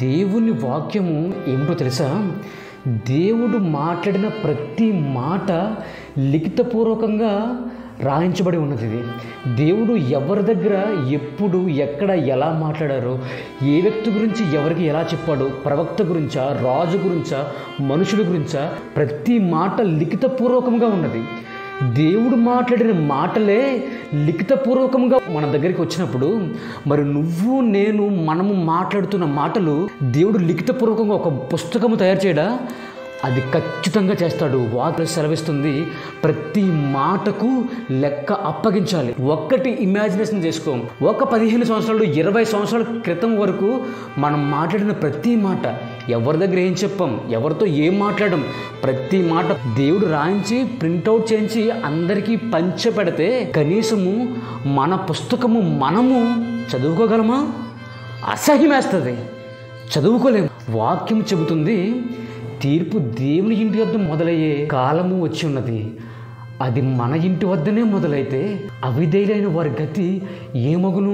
దేవుని వాక్యము ఏమిటో తెలుసా? దేవుడు మాట్లాడిన ప్రతి మాట లిఖితపూర్వకంగా రాయించబడి ఉన్నది. ఇది దేవుడు ఎవరి దగ్గర ఎప్పుడు ఎక్కడ ఎలా మాట్లాడారో, ఏ వ్యక్తి గురించి ఎవరికి ఎలా చెప్పాడో, ప్రవక్త గురించా, రాజు గురించా, మనుషుల గురించా, ప్రతి మాట లిఖితపూర్వకంగా ఉన్నది. దేవుడు మాట్లాడిన మాటలే లిఖితపూర్వకంగా మన దగ్గరికి వచ్చినప్పుడు, మరి నువ్వు నేను మనము మాట్లాడుతున్న మాటలు దేవుడు లిఖితపూర్వకంగా ఒక పుస్తకము తయారు చేయడా? అది ఖచ్చితంగా చేస్తాడు. వాక్యం సెలవిస్తుంది, ప్రతి మాటకు లెక్క అప్పగించాలి. ఒక్కటి ఇమాజినేషన్ చేసుకో, ఒక 15 సంవత్సరాలు 20 సంవత్సరాల క్రితం వరకు మనం మాట్లాడిన ప్రతి మాట, ఎవరి దగ్గర ఏం చెప్పాం, ఎవరితో ఏం మాట్లాడడం, ప్రతి మాట దేవుడు రాయించి ప్రింటౌట్ చేయించి అందరికీ పంచపెడితే కనీసము మన పుస్తకము మనము చదువుకోగలమా? అసహ్యమేస్తుంది, చదువుకోలేము. వాక్యం చెబుతుంది, తీర్పు దేవుని ఇంటి వద్ద మొదలయ్యే కాలము వచ్చి ఉన్నది. అది మన ఇంటి వద్దనే మొదలైతే అవిధేయులైన వారి గతి ఏమగును?